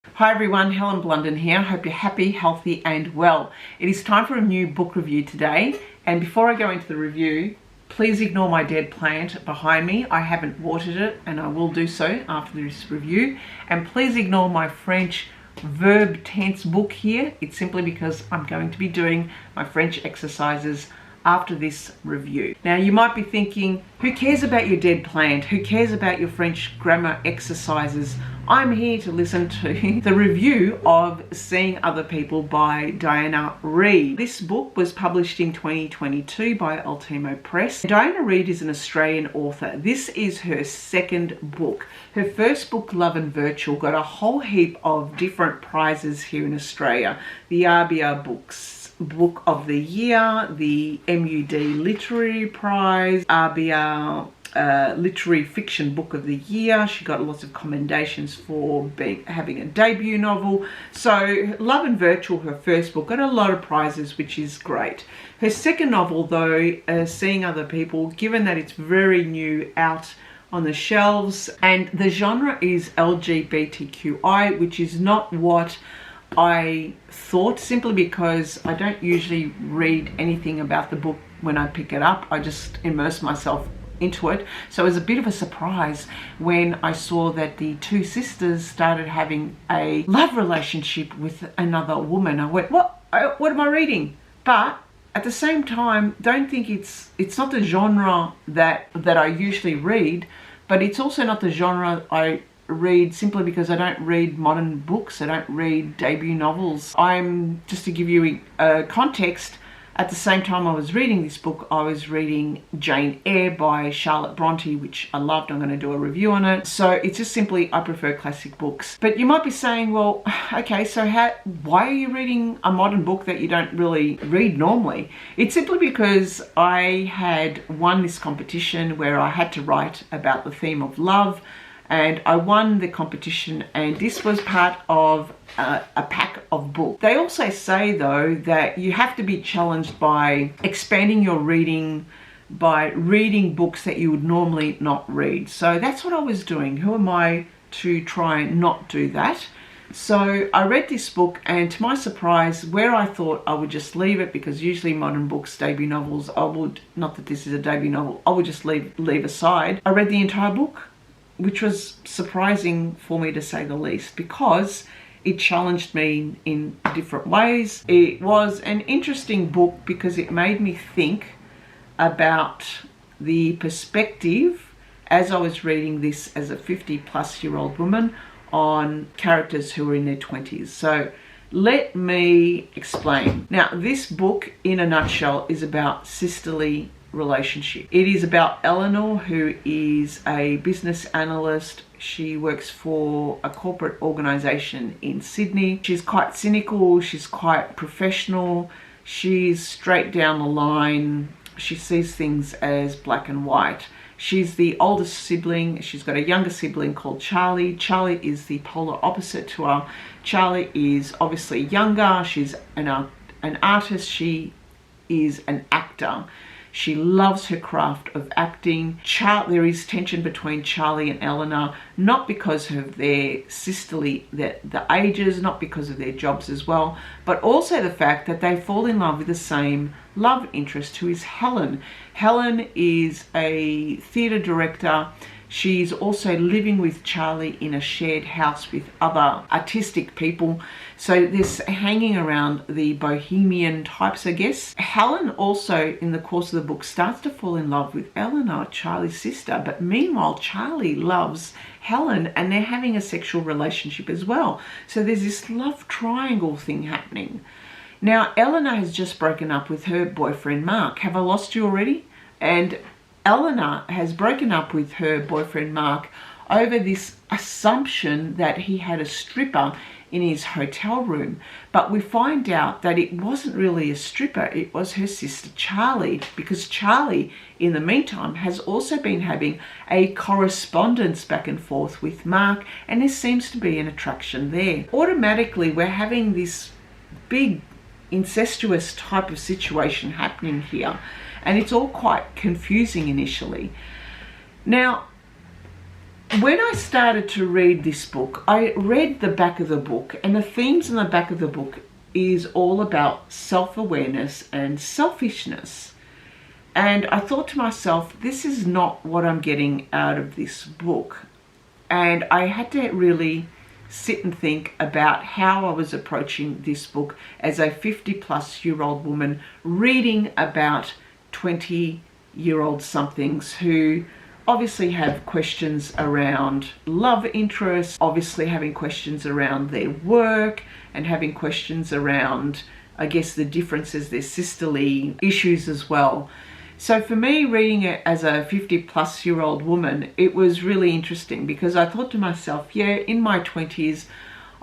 Hi everyone, Helen Blunden here. Hope you're happy, healthy and well. It is time for a new book review today, and before I go into the review, please ignore my dead plant behind me. I haven't watered it and I will do so after this review. And please ignore my French verb tense book here. It's simply because I'm going to be doing my French exercises after this review. Now you might be thinking, who cares about your dead plant? Who cares about your French grammar exercises? I'm here to listen to the review of Seeing Other People by Diana Reid. This book was published in 2022 by Ultimo Press. Diana Reid is an Australian author. This is her second book. Her first book, Love and Virtue, got a whole heap of different prizes here in Australia. The RBR Book of the Year, the MUD Literary Prize, RBR Literary Fiction Book of the Year. She got lots of commendations for having a debut novel. So Love and Virtue, her first book, got a lot of prizes, which is great. Her second novel though, Seeing Other People, given that it's very new, out on the shelves, and the genre is LGBTQI, which is not what I thought, simply because I don't usually read anything about the book when I pick it up. I just immerse myself into it. So it was a bit of a surprise when I saw that the two sisters started having a love relationship with another woman. I went, what am I reading? But at the same time, don't think it's not the genre that I usually read, but it's also not the genre I read simply because I don't read modern books. I don't read debut novels. Just to give you a context, at the same time I was reading this book, I was reading Jane Eyre by Charlotte Bronte, which I loved. I'm going to do a review on it. So it's just simply, I prefer classic books. But you might be saying, well, okay, so why are you reading a modern book that you don't really read normally? It's simply because I had won this competition where I had to write about the theme of love, and I won the competition, and this was part of a pack of books. They also say though that you have to be challenged by expanding your reading, by reading books that you would normally not read. So that's what I was doing. Who am I to try and not do that? So I read this book, and to my surprise, where I thought I would just leave it, because usually modern books, debut novels, not that this is a debut novel, I would just leave aside. I read the entire book, which was surprising for me to say the least, because it challenged me in different ways. It was an interesting book because it made me think about the perspective, as I was reading this as a 50-plus-year-old woman, on characters who are in their 20s. So let me explain. Now, this book, in a nutshell, is about sisterly relationship. It is about Eleanor, who is a business analyst. She works for a corporate organization in Sydney. She's quite cynical, she's quite professional, she's straight down the line. She sees things as black and white. She's the oldest sibling. She's got a younger sibling called Charlie. Charlie is the polar opposite to her. Charlie is obviously younger. She's an artist. She is an actor. She loves her craft of acting. There is tension between Charlie and Eleanor, not because of their sisterly, the ages, not because of their jobs as well, but also the fact that they fall in love with the same love interest, who is Helen. Helen is a theatre director. She's also living with Charlie in a shared house with other artistic people. So this hanging around the bohemian types, I guess. Helen also, in the course of the book, starts to fall in love with Eleanor, Charlie's sister. But meanwhile, Charlie loves Helen, and they're having a sexual relationship as well. So there's this love triangle thing happening. Now, Eleanor has just broken up with her boyfriend, Mark. Have I lost you already? And Eleanor has broken up with her boyfriend Mark over this assumption that he had a stripper in his hotel room. But we find out that it wasn't really a stripper, it was her sister Charlie, because Charlie, in the meantime, has also been having a correspondence back and forth with Mark, and there seems to be an attraction there. Automatically, we're having this big incestuous type of situation happening here, and it's all quite confusing initially. Now, When I started to read this book, I read the back of the book, and the themes in the back of the book is all about self-awareness and selfishness. And I thought to myself, this is not what I'm getting out of this book. And I had to really sit and think about how I was approaching this book as a 50-plus-year-old woman reading about 20-year-old somethings who obviously have questions around love interests, obviously having questions around their work, and having questions around, I guess, the differences, their sisterly issues as well. So for me, reading it as a 50-plus-year-old woman, it was really interesting because I thought to myself, yeah, in my 20s,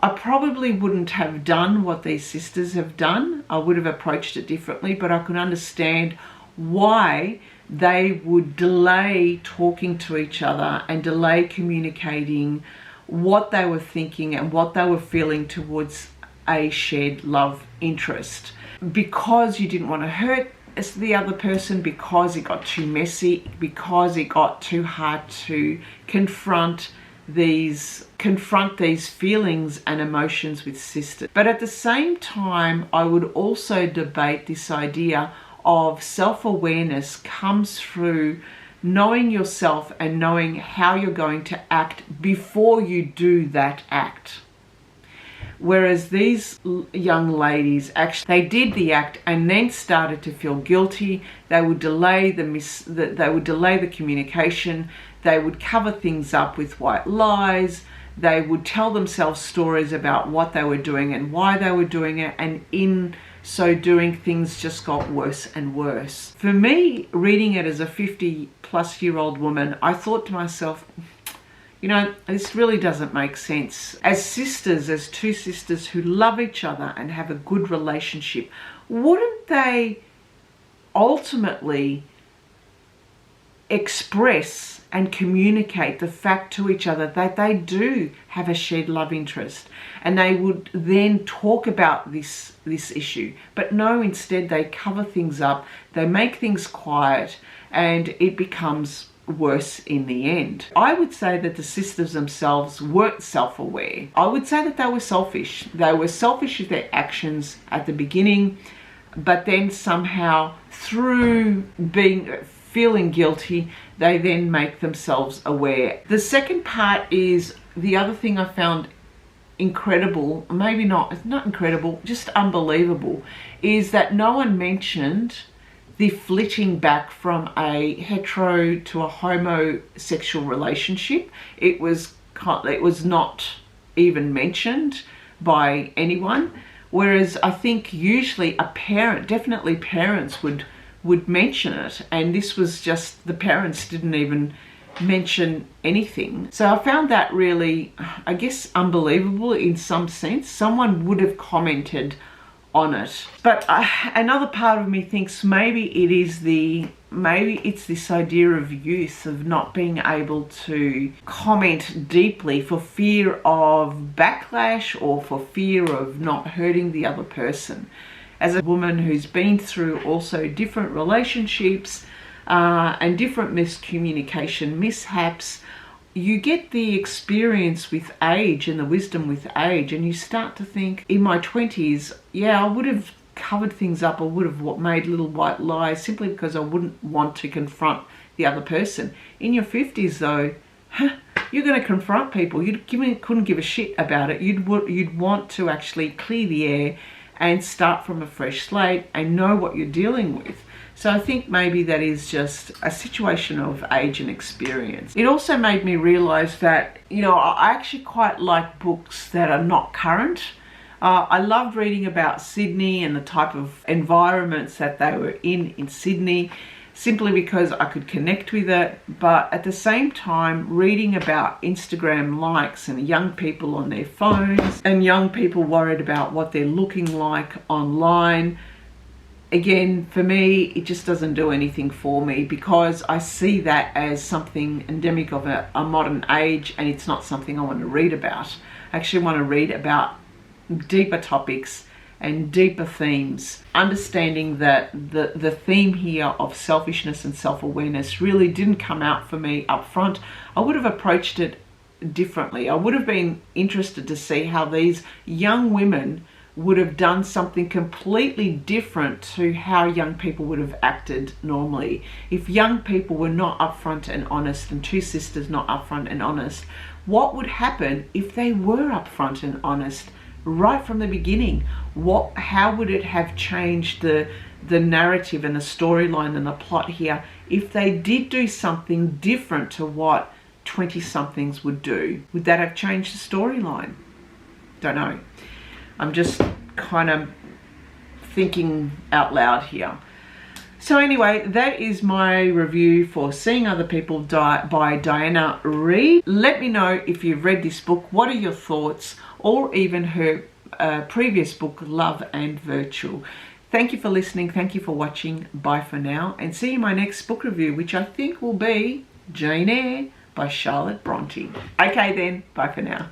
I probably wouldn't have done what these sisters have done. I would have approached it differently, but I could understand why they would delay talking to each other and delay communicating what they were thinking and what they were feeling towards a shared love interest. Because you didn't want to hurt the other person, because it got too messy, because it got too hard to confront these feelings and emotions with sisters. But at the same time, I would also debate this idea of self-awareness comes through knowing yourself and knowing how you're going to act before you do that act. Whereas these young ladies, actually, they did the act and then started to feel guilty. They would delay the communication. They would cover things up with white lies. They would tell themselves stories about what they were doing and why they were doing it. And in so doing, things just got worse and worse. For me, reading it as a 50-plus-year-old woman, I thought to myself, you know, this really doesn't make sense. As sisters, as two sisters who love each other and have a good relationship, wouldn't they ultimately express and communicate the fact to each other that they do have a shared love interest, and they would then talk about this issue? But no, instead they cover things up, they make things quiet, and it becomes worse in the end. I would say that the sisters themselves weren't self-aware. I would say that they were selfish. They were selfish with their actions at the beginning, but then somehow through feeling guilty, they then make themselves aware. The second part is the other thing I found incredible, maybe not incredible, just unbelievable, is that no one mentioned the flitting back from a hetero to a homosexual relationship. It was not even mentioned by anyone. Whereas I think usually definitely parents would mention it, and this was just, the parents didn't even mention anything. So I found that really, I guess, unbelievable in some sense. Someone would have commented on it. But another part of me thinks maybe it's this idea of youth, of not being able to comment deeply for fear of backlash or for fear of not hurting the other person. As a woman who's been through also different relationships and different miscommunication mishaps, you get the experience with age and the wisdom with age, and you start to think, in my 20s, yeah, I would have covered things up, I would have made little white lies simply because I wouldn't want to confront the other person. In your 50s though, you're going to confront people. You couldn't give a shit about it. You'd want to actually clear the air and start from a fresh slate and know what you're dealing with. So I think maybe that is just a situation of age and experience. It also made me realize that, you know, I actually quite like books that are not current. I loved reading about Sydney and the type of environments that they were in Sydney, simply because I could connect with it. But at the same time, reading about Instagram likes and young people on their phones and young people worried about what they're looking like online, again, for me, it just doesn't do anything for me, because I see that as something endemic of a modern age, and it's not something I want to read about. I actually want to read about deeper topics and deeper themes, understanding that the theme here of selfishness and self-awareness really didn't come out for me up front. I would have approached it differently. I would have been interested to see how these young women would have done something completely different to how young people would have acted normally. If young people were not upfront and honest, and two sisters not upfront and honest, what would happen if they were upfront and honest right from the beginning? How would it have changed the narrative and the storyline and the plot here if they did do something different to what 20-somethings would do? Would that have changed the storyline? Don't know. I'm just kind of thinking out loud here. So anyway, that is my review for Seeing Other People Die by Diana Reid. Let me know if you've read this book, what are your thoughts, or even her previous book, Love and Virtue. Thank you for listening. Thank you for watching. Bye for now, and see you in my next book review, which I think will be Jane Eyre by Charlotte Bronte. Okay then, bye for now.